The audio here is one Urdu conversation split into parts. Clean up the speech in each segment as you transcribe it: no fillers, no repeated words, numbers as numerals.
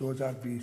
2020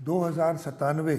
2,097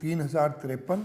3,053।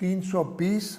320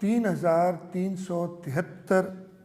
3,373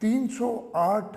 308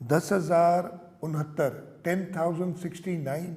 10,69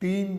3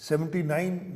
79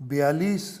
42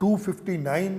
259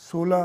16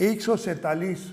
147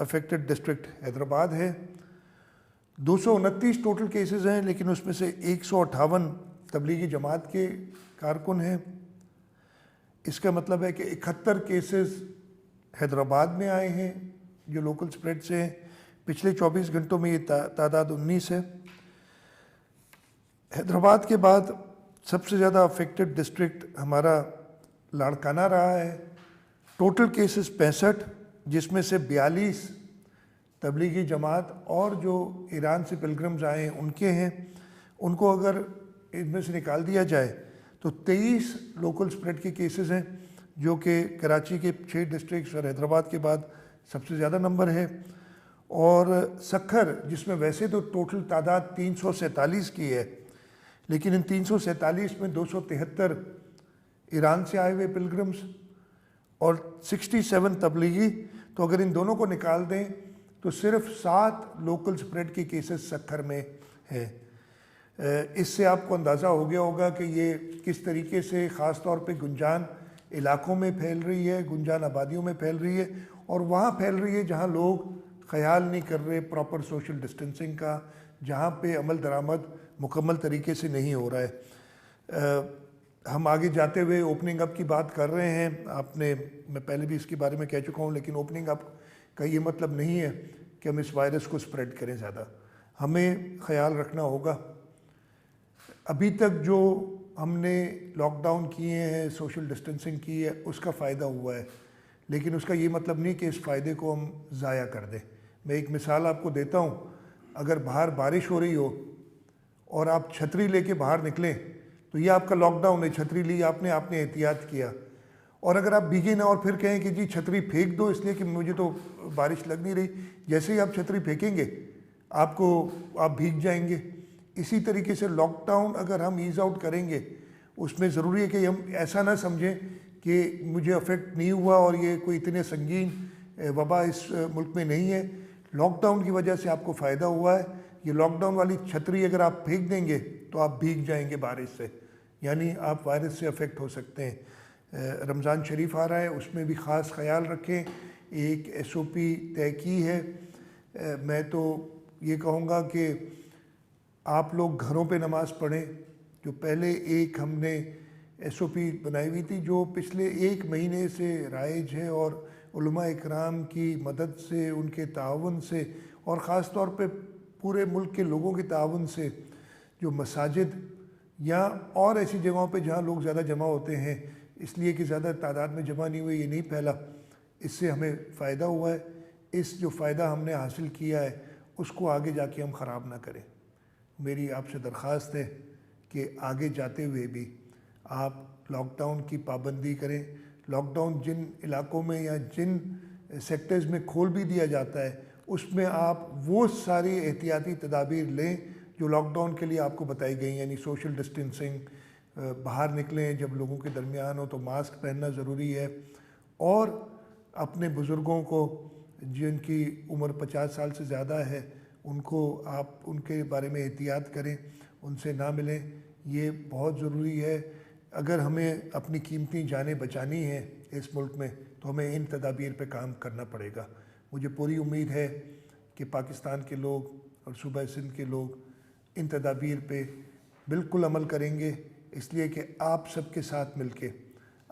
افیکٹڈ ڈسٹرکٹ حیدرآباد ہے. 229 ٹوٹل کیسز ہیں، لیکن اس میں سے 158 تبلیغی جماعت کے کارکن ہیں. اس کا مطلب ہے کہ 71 کیسز حیدرآباد میں آئے ہیں جو لوکل سپریڈ سے ہیں. پچھلے 24 گھنٹوں میں یہ تعداد 19 ہے. حیدرآباد کے بعد سب سے زیادہ افیکٹڈ ڈسٹرکٹ ہمارا لاڑکانہ رہا ہے. ٹوٹل کیسز 65، جس میں سے 42 تبلیغی جماعت اور جو ایران سے پلگرمز آئے ہیں ان کے ہیں. ان کو اگر ان میں سے نکال دیا جائے تو 23 لوکل سپریڈ کے کیسز ہیں، جو کہ کراچی کے 6 ڈسٹرکٹس اور حیدرآباد کے بعد سب سے زیادہ نمبر ہے. اور سکھر، جس میں ویسے تو ٹوٹل تعداد 347 کی ہے، لیکن ان 347 میں 273 ایران سے آئے ہوئے پلگرمز اور 67 تبلیغی. تو اگر ان دونوں کو نکال دیں تو صرف 7 لوکل سپریڈ کے کیسز سکھر میں ہیں. اس سے آپ کو اندازہ ہو گیا ہوگا کہ یہ کس طریقے سے خاص طور پہ گنجان علاقوں میں پھیل رہی ہے، گنجان آبادیوں میں پھیل رہی ہے، اور وہاں پھیل رہی ہے جہاں لوگ خیال نہیں کر رہے پراپر سوشل ڈسٹنسنگ کا، جہاں پہ عمل درآمد مکمل طریقے سے نہیں ہو رہا ہے. ہم آگے جاتے ہوئے اوپننگ اپ کی بات کر رہے ہیں. میں پہلے بھی اس کے بارے میں کہہ چکا ہوں، لیکن اوپننگ اپ کا یہ مطلب نہیں ہے کہ ہم اس وائرس کو سپریڈ کریں زیادہ. ہمیں خیال رکھنا ہوگا. ابھی تک جو ہم نے لاک ڈاؤن کیے ہیں، سوشل ڈسٹنسنگ کی ہے، اس کا فائدہ ہوا ہے، لیکن اس کا یہ مطلب نہیں کہ اس فائدے کو ہم ضائع کر دیں. میں ایک مثال آپ کو دیتا ہوں. اگر باہر بارش ہو رہی ہو اور آپ چھتری لے کے باہر نکلیں تو یہ آپ کا لاک ڈاؤن ہے. چھتری لی آپ نے احتیاط کیا. اور اگر آپ بھیگے نہ اور پھر کہیں کہ جی چھتری پھینک دو اس لیے کہ مجھے تو بارش لگ نہیں رہی، جیسے ہی آپ چھتری پھینکیں گے آپ بھیگ جائیں گے. اسی طریقے سے لاک ڈاؤن اگر ہم ایز آؤٹ کریں گے، اس میں ضروری ہے کہ ہم ایسا نہ سمجھیں کہ مجھے افیکٹ نہیں ہوا اور یہ کوئی اتنے سنگین وبا اس ملک میں نہیں ہے. لاک ڈاؤن کی وجہ سے آپ کو فائدہ ہوا ہے. یہ لاک ڈاؤن والی چھتری اگر آپ پھینک دیں گے تو آپ بھیگ جائیں گے بارش سے، یعنی آپ وائرس سے افیکٹ ہو سکتے ہیں. رمضان شریف آ رہا ہے، اس میں بھی خاص خیال رکھیں. ایک SOP طے کی ہے. میں تو یہ کہوں گا کہ آپ لوگ گھروں پہ نماز پڑھیں. جو پہلے ایک ہم نے SOP بنائی ہوئی تھی جو پچھلے 1 مہینے سے رائج ہے، اور علماء اکرام کی مدد سے، ان کے تعاون سے، اور خاص طور پہ پورے ملک کے لوگوں کے تعاون سے، جو مساجد یا اور ایسی جگہوں پہ جہاں لوگ زیادہ جمع ہوتے ہیں، اس لیے کہ زیادہ تعداد میں جمع نہیں ہوئے، یہ نہیں پھیلا، اس سے ہمیں فائدہ ہوا ہے. اس جو فائدہ ہم نے حاصل کیا ہے اس کو آگے جا کے ہم خراب نہ کریں. میری آپ سے درخواست ہے کہ آگے جاتے ہوئے بھی آپ لاک ڈاؤن کی پابندی کریں. لاک ڈاؤن جن علاقوں میں یا جن سیکٹرز میں کھول بھی دیا جاتا ہے، اس میں آپ وہ ساری احتیاطی تدابیر لیں جو لاک ڈاؤن کے لیے آپ کو بتائی گئی، یعنی سوشل ڈسٹنسنگ، باہر نکلیں جب لوگوں کے درمیان ہو تو ماسک پہننا ضروری ہے، اور اپنے بزرگوں کو جن کی عمر 50 سال سے زیادہ ہے ان کو آپ ان کے بارے میں احتیاط کریں، ان سے نہ ملیں. یہ بہت ضروری ہے. اگر ہمیں اپنی قیمتی جانیں بچانی ہیں اس ملک میں تو ہمیں ان تدابیر پہ کام کرنا پڑے گا. مجھے پوری امید ہے کہ پاکستان کے لوگ اور صوبہ سندھ کے لوگ ان تدابیر پہ بالکل عمل کریں گے، اس لیے کہ آپ سب کے ساتھ مل کے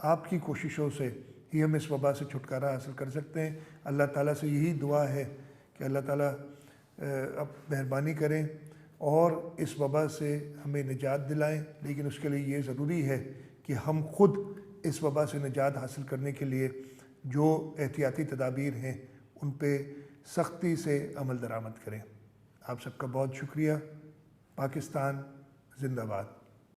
آپ کی کوششوں سے ہی ہم اس وبا سے چھٹکارا حاصل کر سکتے ہیں. اللہ تعالیٰ سے یہی دعا ہے کہ اللہ تعالیٰ اب مہربانی کریں اور اس وبا سے ہمیں نجات دلائیں. لیکن اس کے لیے یہ ضروری ہے کہ ہم خود اس وبا سے نجات حاصل کرنے کے لیے جو احتیاطی تدابیر ہیں ان پہ سختی سے عمل درآمد کریں. آپ سب کا بہت شکریہ. پاکستان زندہ باد.